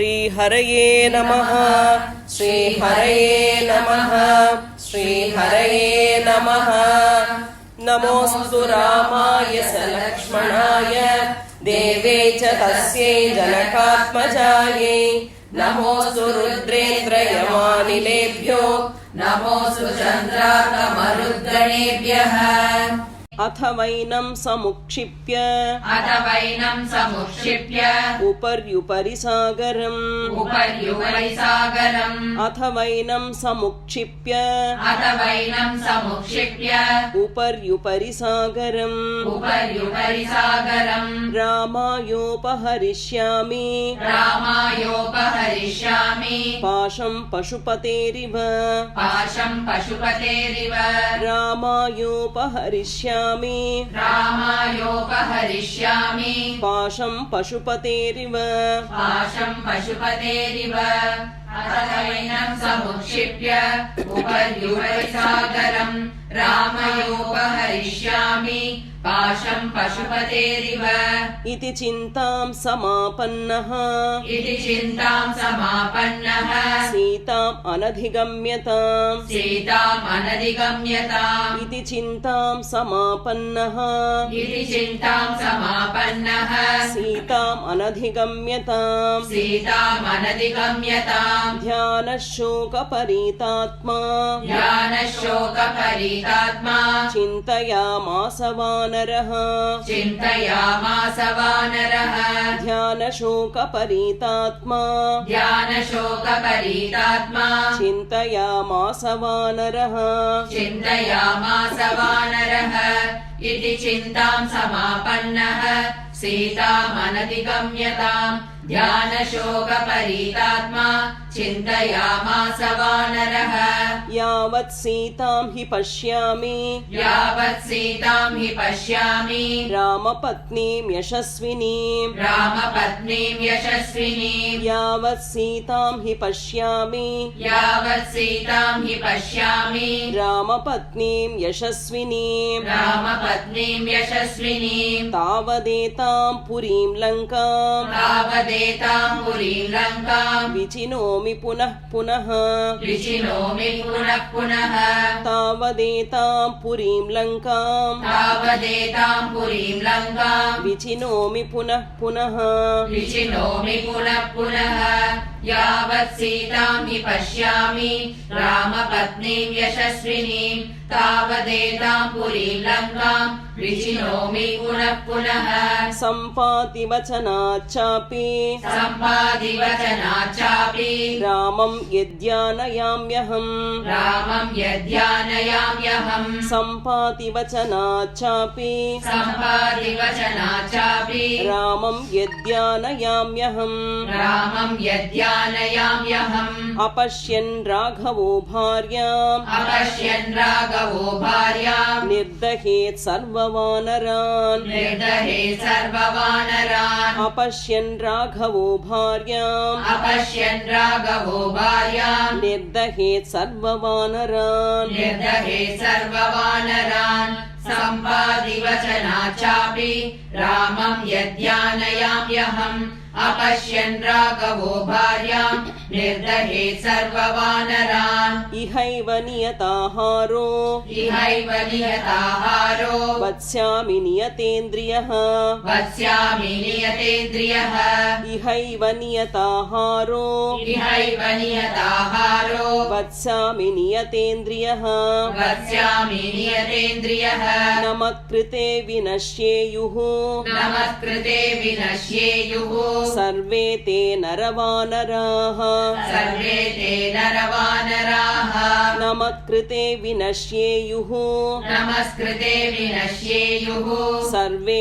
श्रीहरये नमः श्रीहरये नमः श्रीहरये नमः। नमोऽस्तु रामाय सलक्ष्मणाय देवे च तस्यै जनकात्मजायै। नमोऽस्तु रुद्रेन्द्रयमानिलेभ्यो नमोऽस्तु चन्द्रार्कमरुद्गणेभ्यः। अथ वैनं समुक्षिप्य उपर्युपरि सागरम् अथ वैनं समुक्षिप्य उपर्युपरि सागरम् रामायोपहरिष्यामि पाशं पशुपतेरिव रामायोपहरिष्यामि पाशं पशुपतेरिव अथ वैनं समुक्षिप्य उपर्युपरि सागरम् रामयोपहरिष्यामि पाशं पशुपतेरिव। इति चिन्तां समापन्नः सीताम् अनधिगम्यताम् इति चिन्तां समापन्नः सीताम् अनधिगम्यताम् ध्यानशोकपरीतात्मा चिन्तयामास वानरः ध्यानशोकपरीतात्मा चिन्तयामास वानरः इति चिन्तां समापन्नः सीतामनधिगम्यताम् ध्यानशोकपरीतात्मा चिन्तयामास वानरः। यावत् सीतां हि पश्यामि रामपत्नीं यशस्विनीं यावत् सीतां हि पश्यामि रामपत्नीं यशस्विनीं तावदेतां पुरीं लङ्कां विचिनोमि पुनः पुनः तावदेतां पुरीं लङ्कां विचिनोमि पुनः पुनः यावत् सीतां हि पश्यामि रामपत्नीं यशस्विनीं तावदेतां पुरीं लङ्कां विचिनोमि पुनः पुनः। सम्पाति वचनाच्चापि रामं यद्यानयाम्यहम् सम्पाति वचनाच्चापि रामं यद्यानयाम्यहम् अपश्यन् राघवो भार्याम् निर्दहेत् सर्ववानरान् अपश्यन् राघवो भार्याम् निर्दहेत् सर्ववानरान् सम्पादि वचनाच्चापि रामं यद्यानयाम्यहम् अपश्यन् राघवो भार्यां निर्दहेत् सर्ववानरान्। इहैव नियताहारो वत्स्यामि नियतेन्द्रियः इहैव नियताहारो वत्स्यामि नियतेन्द्रियः न मत्कृते विनश्येयुः सर्वे ते नरवानराः न मत्कृते विनश्येयुः सर्वे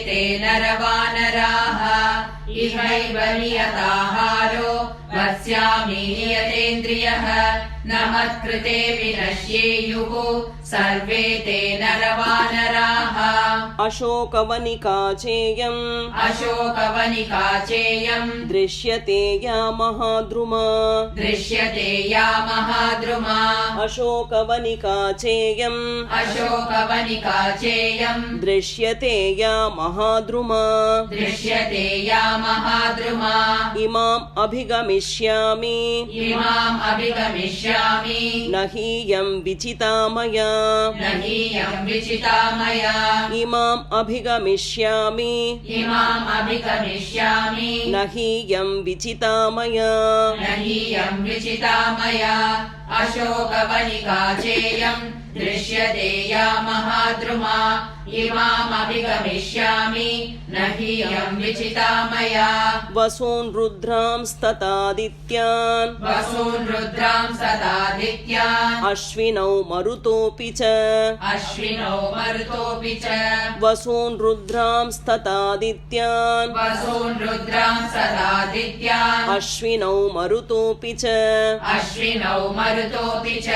ते नरवानराः इहैव नियताहारो वत्स्यामि नियतेन्द्रियः न मत्कृते विनश्येयुः सर्वे ते नरवानराः अशोकवनिका चेयम् अशोकवनिका चेयम् दृश्यते या महाद्रुमा दृश्यते या महाद्रुमा अशोकवनिका चेयम् अशोकवनिका चेयम् दृश्यते या महाद्रुमा दृश्यते या महाद्रुमा इमाम् अभिगमिष्यामि इमाम् अभिगमिष्यामि न हीयं विचिता मया न हीयं विचिता मया इमाम् अभिगमिष्यामि इमाम् अभिगमिष्यामि न हीयं विचिता मया न हीयं विचिता मया अशोकवनिका चेयम् दृश्यते या महाद्रुमा इमाम् अभिगमिष्यामि न हीयं विचिता मया वसून् रुद्रांस्ततादित्यान् वसून् रुद्रां सदादित्यान् अश्विनौ मरुतोऽपि च अश्विनौ मरुतोऽपि च वसून् रुद्रांस्ततादित्यान् वसून् रुद्रां सदादित्यान् अश्विनौ मरुतोऽपि च अश्विनौ मरुतोऽपि च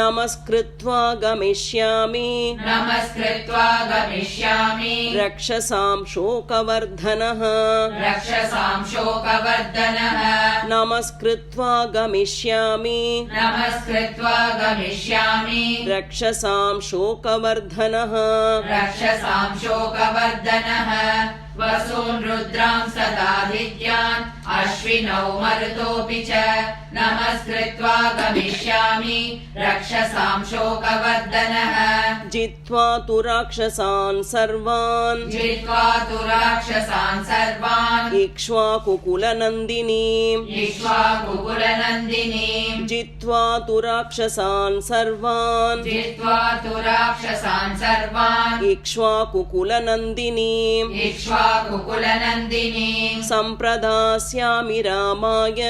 नमस्कृत्वा गमिष्यामि नमस्कृत्वा गमिष्यामि रक्षसां शोकवर्धनः रक्षसां शोकवर्धनः नमस्कृत्वा गमिष्यामि नमस्कृत्वा गमिष्यामि रक्षसां शोकवर्धनः रक्षसां शोकवर्धनः वसून् रुद्रां सदादित्यान् अश्विनौ मरुतोऽपि च नमस्कृत्वा गमिष्यामि रक्षसां शोकवर्धनः जित्वा तु राक्षसान् सर्वान् जित्वा तु राक्षसान् सर्वान् इक्ष्वाकुकुलनन्दिनीम् इक्ष्वाकुकुलनन्दिनीम् जित्वा तु राक्षसान् सर्वान् जित्वा तु राक्षसान् सर्वान् इक्ष्वाकुकुलनन्दिनीम् इक्ष्वाकुकुलनन्दिनीम् सम्प्रदास्यामि रामाय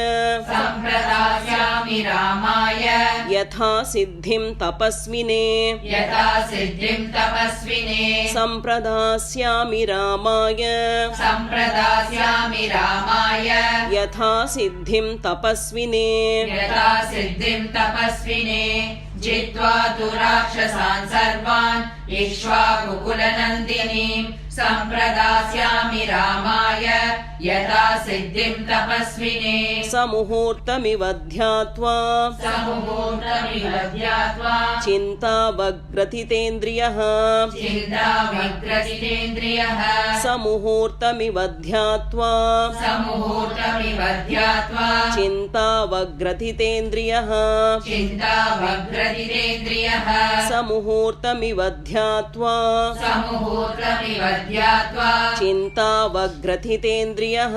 सम्प्रदास्यामि रामाय यथा सिद्धिं तपस्विने यथा सिद्धिं तपस्विने सम्प्रदास्यामि रामाय सम्प्रदास्यामि रामाय यथा सिद्धिं तपस्विने यथा सिद्धिं तपस्विने जित्वा तु राक्षसान् सर्वान् इक्ष्वाकुकुलनन्दिनीम् सम्प्रदास्यामि रामाय यथा सिद्धिं तपस्विने समुहूर्तमिव ध्यात्वा समुहूर्तमिव ध्यात्वा चिन्तावग्रथितेन्द्रियः चिन्तावग्रथितेन्द्रियः समुहूर्तमिव ध्यात्वा समुहूर्तमिव ध्यात्वा चिन्तावग्रथितेन्द्रियः चिन्तावग्रथितेन्द्रियः समुहूर्तमिव ध्यात्वा समुहूर्तमिव ध्यात्वा चिन्तावग्रथितेन्द्रियः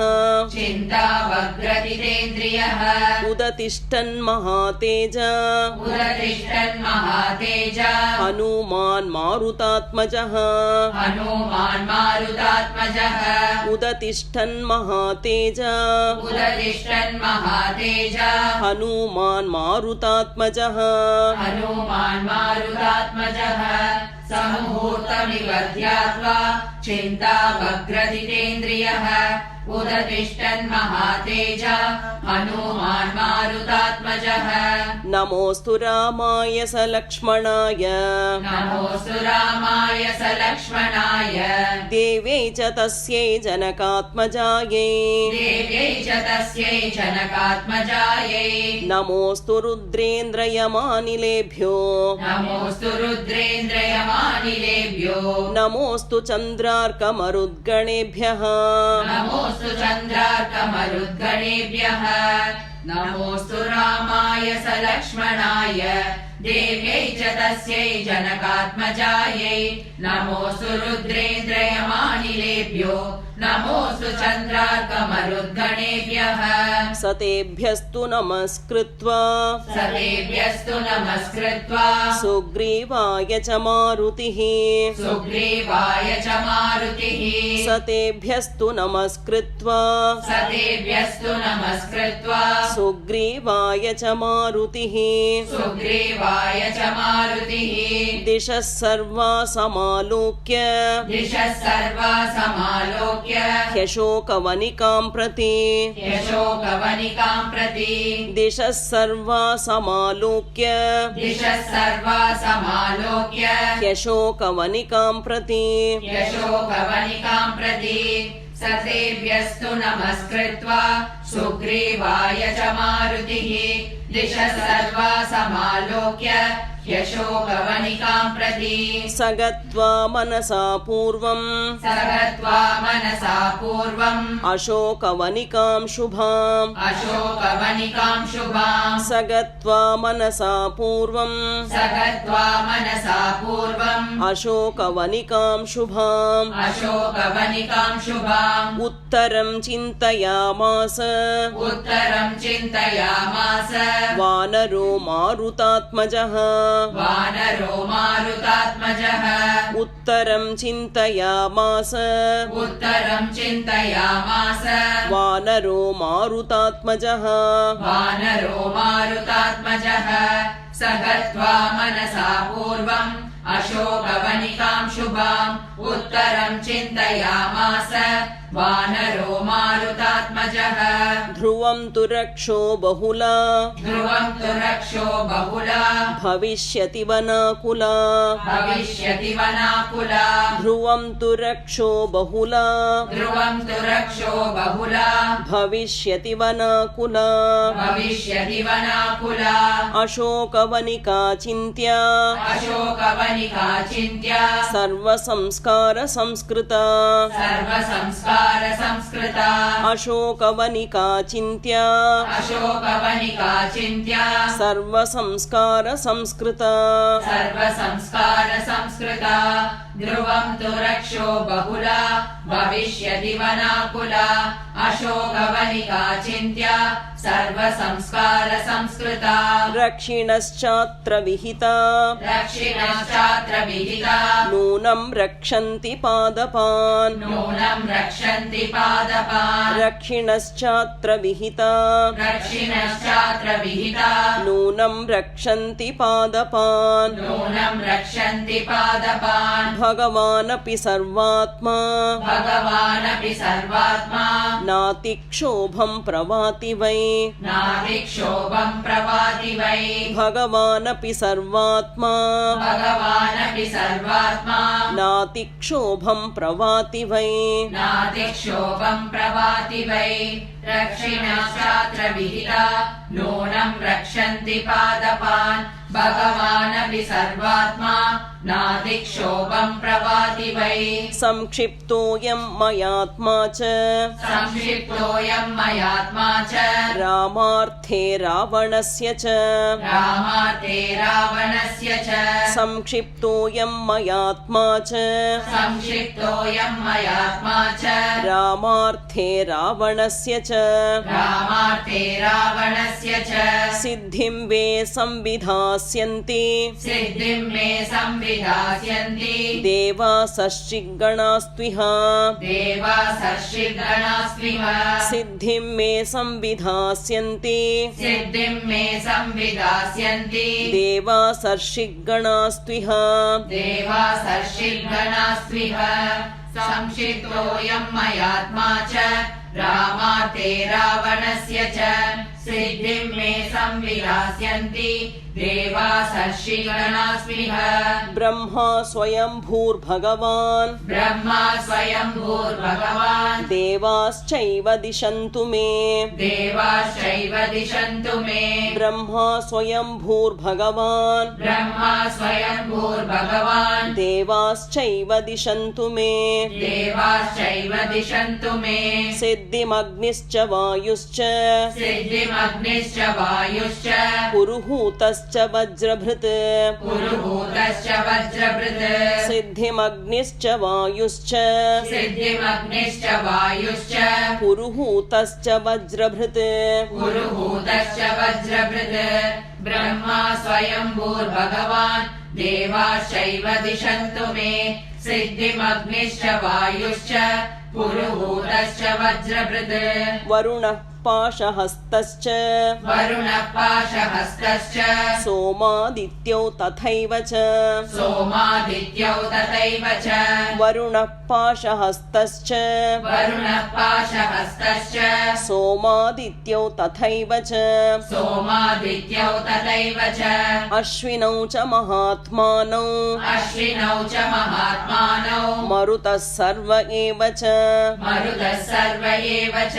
चिन्तावग्रथितेन्द्रियः उदतिष्ठन्महातेज उदतिष्ठन्महातेज हनुमान् मारुतात्मजः हनुमान् मारुतात्मजः उदतिष्ठन्महातेज उदतिष्ठन्महातेज हनुमान् मारुतात्मजः हनुमान् मारुतात्मजः समुहूर्तमिव ध्यात्वा चिन्तावग्रथितेन्द्रियः उदतिष्ठन्महातेज हनुमान् मारुतात्मजः नमोऽस्तु रामाय सलक्ष्मणाय नमोऽस्तु रामाय सलक्ष्मणाय देव्यै च तस्यै जनकात्मजायै देव्यै च तस्यै जनकात्मजायै नमोऽस्तु रुद्रेन्द्रयमानिलेभ्यो नमोऽस्तु रुद्रेन्द्रयमानिलेभ्यो नमोऽस्तु चन्द्रार्कमरुद्गणेभ्यः नमोऽस्तु चन्द्रार्कमरुद्गणेभ्यः नमोऽस्तु रामाय सलक्ष्मणाय देव्यै च तस्यै जनकात्मजायै नमोऽस्तु रुद्रेन्द्रयमानिलेभ्यो नमोऽस्तु चन्द्रार्कमरुद्गणेभ्यः सतेभ्यस्तु नमस्कृत्वा सतेभ्यस्तु नमस्कृत्वा सुग्रीवाय च मारुतिः सुग्रीवाय च मारुतिः सतेभ्यस्तु नमस्कृत्वा सतेभ्यस्तु नमस्कृत्वा सुग्रीवाय च मारुतिः सुग्रीवाय च मारुतिः दिशः सर्वा समालोक्य दिशः सर्वा समालोक्य ह्यशोकवनिकां प्रति यशोकवनिकां प्रति दिशः सर्वा समालोक्य दिशः सर्वा समालोक्य ह्यशोकवनिकां प्रति यशोकवनिकां प्रति सतेभ्यस्तु नमस्कृत्वा सुग्रीवाय च मारुतिः दिशः सर्वा समालोक्य यशोकवनिकां प्रति स गत्वा मनसा पूर्वम् सगत्वा मनसा पूर्वम् अशोकवनिकां शुभाम् अशोकवनिकां शुभां स गत्वा मनसा पूर्वम् सगत्वा मनसा पूर्वम् अशोकवनिकां शुभाम् अशोकवनिकां शुभाम् उत्तरं चिन्तयामास उत्तरं चिन्तयामास वानरो मारुतात्मजः वानरो मारुतात्मजः उत्तरं चिन्तयामास उत्तरं चिन्तयामास वानरो मारुतात्मजः वानरो मारुतात्मजः स गत्वा मनसा पूर्वम् अशोकवनिकां शुभाम् उत्तरं चिन्तयामास वानरो मारुतात्मजः ध्रुवं तु रक्षो बहुला ध्रुवं तु रक्षो बहुला भविष्यति वनाकुला भविष्यति वनाकुला ध्रुवं तु रक्षो बहुला ध्रुवं तु रक्षो बहुला भविष्यति वनाकुला भविष्यति वनाकुला अशोकवनिका चिन्त्या अशोकवनिका चिन्त्या सर्वसंस्कार संस्कृता सर्वसंस्कार संस्कृता अशोकवनिका चिन्त्या अशोकवनिका चिन्त्या सर्वसंस्कार संस्कृता सर्वसंस्कार संस्कृता ध्रुवं तु रक्षो बहुला भविष्यति वनाकुला अशोकवनिका चिन्त्या सर्वसंस्कार संस्कृता रक्षिणश्चात्र विहिता रक्षिणश्चात्र विहिता नूनं रक्षन्ति पादपान् नूनं रक्षन्ति पादपान् रक्षिणश्चात्र विहिता रक्षिणश्चात्र विहिता नूनं रक्षन्ति पादपान् नूनं रक्षन्ति पादपान् भगवानपि सर्वात्मा भगवानपि सर्वात्मा नातिक्षोभं प्रवाति वै नातिक्षोभं प्रवाति वै भगवानपि सर्वात्मा भगवानपि सर्वात्मा नातिक्षोभं प्रवाति वै नातिक्षोभं प्रवाति वै रक्षिणश्चात्र विहिता नूनं रक्षन्ति पादपान् भगवानपि सर्वात्मा नातिक्षोभं प्रवाति वै संक्षिप्तोऽयं मयात्मा च संक्षिप्तोऽयं मयात्मा च रामार्थे रावणस्य च रामार्थे रावणस्य च संक्षिप्तोऽयं मयात्मा च संक्षिप्तोऽयं मयात्मा च रामार्थे रावणस्य च रामार्थे रावणस्य च सिद्धिं वे संविधास्यन्ति सिद्धिं मे संविधास्यन्ति देवासश्चिद्गणास्त्विह देवासर्षिगणास्त्विह सिद्धिं मे संविधास्यन्ति सिद्धिं मे संविधास्यन्ति देवासर्षिगणास्त्विह देवासर्षिगणास्त्विह संक्षिप्तोऽयं मयात्मा च रामार्थे रावणस्य च सिद्धिं मे संविधास्यन्ति देवासर्षिगणास्मिह ब्रह्मा स्वयंभूर्भगवान् ब्रह्मा स्वयंभूर्भगवान् देवाश्चैव दिशन्तु मे देवाश्चैव दिशन्तु मे ब्रह्मा स्वयंभूर्भगवान् ब्रह्मा स्वयंभूर्भगवान् देवाश्चैव दिशन्तु मे देवाश्चैव दिशन्तु मे सिद्धिमग्निश्च वायुश्च सिद्धिमग्निश्च वायुश्च पुरुहूतश्च वज्रभृत् पुरुहूतश्च वज्रभृत् सिद्धिमग्निश्च वायुश्च सिद्धिमग्निश्च वायुश्च पुरुहूतश्च वज्रभृत् पुरुहूतश्च वज्रभृत् ब्रह्मा स्वयंभूर्भगवान् देवाश्चैव दिशन्तु मे सिद्धिमग्निश्च वायुश्च पुरुहूतश्च वज्रभृत् वरुणः पाशहस्तश्च वरुणः पाशहस्तश्च सोमादित्यौ तथैव च सोमादित्यौ तथैव च वरुणः पाशहस्तश्च वरुणः पाशहस्तश्च सोमादित्यौ तथैव च सोमादित्यौ तथैव च अश्विनौ च महात्मानौ अश्विनौ च महात्मानौ मरुतः सर्व एव च मरुतः सर्व एव च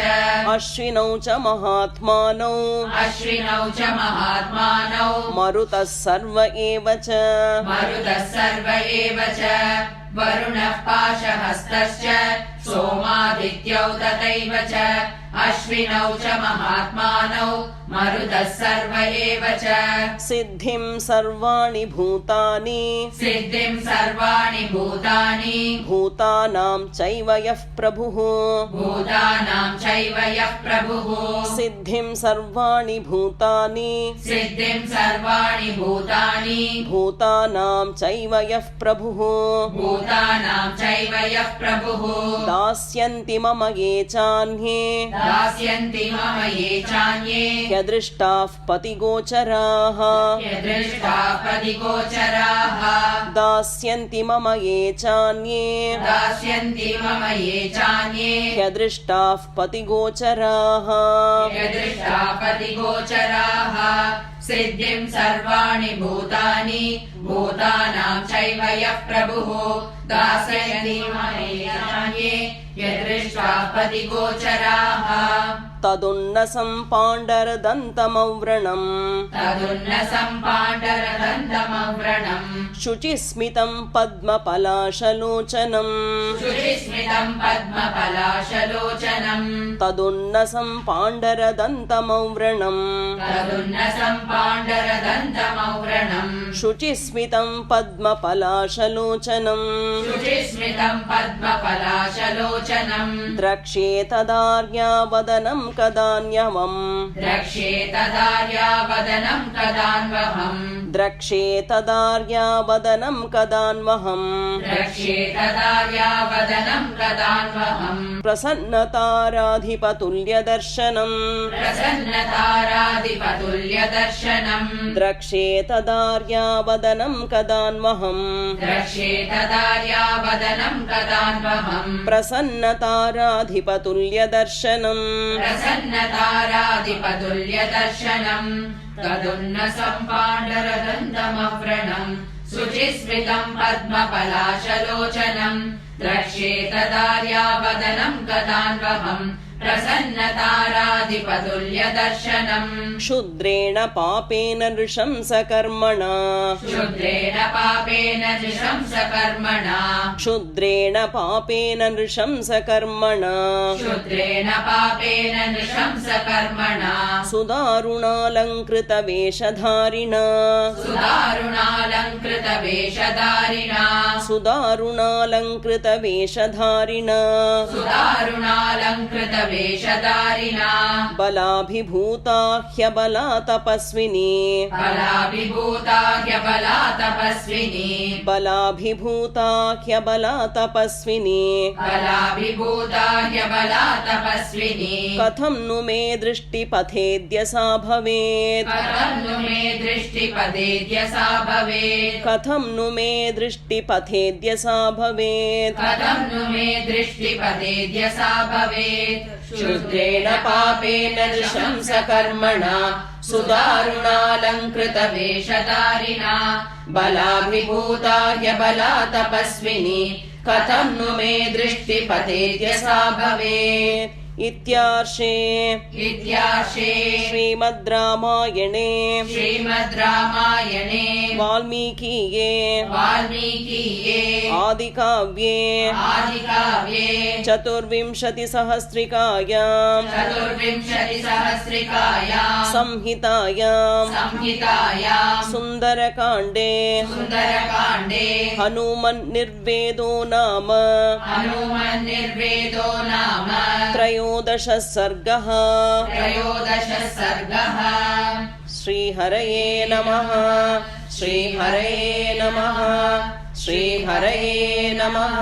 अश्विनौ च महात्मानौ अश्विनौ च महात्मानौ मरुतः सर्व एव च मरुतः सर्व एव च वरुणः पाशहस्तश्च सोमादित्यौ तथैव च अश्विनौ च महात्मानौ मरुतः सर्व एव च सिद्धिं सर्वाणि भूतानि सिद्धिं सर्वाणि भूतानि भूतानां चैव यः प्रभुः भूतानां चैव यः प्रभुः सिद्धिं सर्वाणि भूतानि सिद्धिं सर्वाणि भूतानि भूतानां चैव यः प्रभुः भूतानां चैव यः प्रभुः दास्यन्ति मम ये चान्ये दास्यन्ति मम ये चान्ये यदृष्टाः पतिगोचराः यदृष्टापदिगोचराः दास्यन्ति मम ये चान्ये दास्यन्ति मम ये चान्ये यदृष्टाः पतिगोचराः यदृष्टापदिगोचराः सिद्धिं सर्वाणि भूतानि भूतानां चैव यः प्रभुः दास्यन्ति मम ये चान्ये यदृष्टापदिगोचराः तदुन्नसं पाण्डरदन्तमव्रणम् तदुन्नसं पाण्डरदन्तमव्रणम् शुचिस्मितं पद्मपलाशलोचनम् शुचिस्मितं पद्मपलाशलोचनम् तदुन्नसं पाण्डरदन्तमव्रणम् तदुन्नसं पाण्डरदन्तमव्रणम् शुचिस्मितं पद्मपलाशलोचनम् शुचिस्मितं पद्मपलाशलोचनम् द्रक्ष्ये तदार्यावदनं कदान्यवम् द्रक्ष्ये तदार्यावदनं कदान्वहम् द्रक्ष्ये तदार्यावदनं कदान्वहम् द्रक्ष्ये तदार्यावदनं कदान्वहम् प्रसन्नताराधिपतुल्यदर्शनम् प्रसन्नताराधिपतुल्यदर्शनम् द्रक्ष्ये तदार्यावदनं कदान्वहम् द्रक्ष्ये तदार्यावदनं कदान्वहम् प्रसन्नताराधिपतुल्यदर्शनम् प्रसन्नताराधिपतुल्यदर्शनम् तदुन्नसं पाण्डरदन्तमव्रणम् शुचिस्मितं पद्मपलाशलोचनम् द्रक्ष्ये तदार्यावदनं कदान्वहम् प्रसन्नताराधिपतुल्यदर्शनम् क्षुद्रेण पापेन नृशंसकर्मणा क्षुद्रेण पापेन नृशंसकर्मणा क्षुद्रेण पापेन नृशंसकर्मणा क्षुद्रेण पापेन नृशंसकर्मणा सुदारुणालङ्कृतवेषधारिणा सुदारुणालङ्कृतवेषधारिणा सुदारुणालङ्कृतवेषधारिणा सुदारुणालङ्कृतवेषधारिणा बलाभिभूता ह्यबला तपस्विनी बलाभिभूता ह्यबला तपस्विनी बलाभिभूता ह्यबला तपस्विनी बलाभिभूता ह्यबला तपस्विनी कथं नु मे दृष्टिपथेद्य सा भवेत् कथं नु मे दृष्टिपथेद्य सा भवेत् कथं नु मे दृष्टिपथेद्य सा भवेत् कथं नु मे दृष्टिपथेद्य सा भवेत् क्षुद्रेण पापेन नृशंसकर्मणा सुदारुणालङ्कृतवेषधारिणा बलाभिभूता ह्यबला तपस्विनी कथं नु मे दृष्टिपथेद्य सा भवेत् इत्यार्षे श्रीमद् रामायणे वाल्मीकीये आदिकाव्ये चतुर्विंशतिसहस्रिकायां संहितायां सुन्दरकाण्डे हनुमन्निर्वेदो नाम त्रयोदशः सर्गः श्रीहरये नमः श्रीहरये नमः श्रीहरये नमः।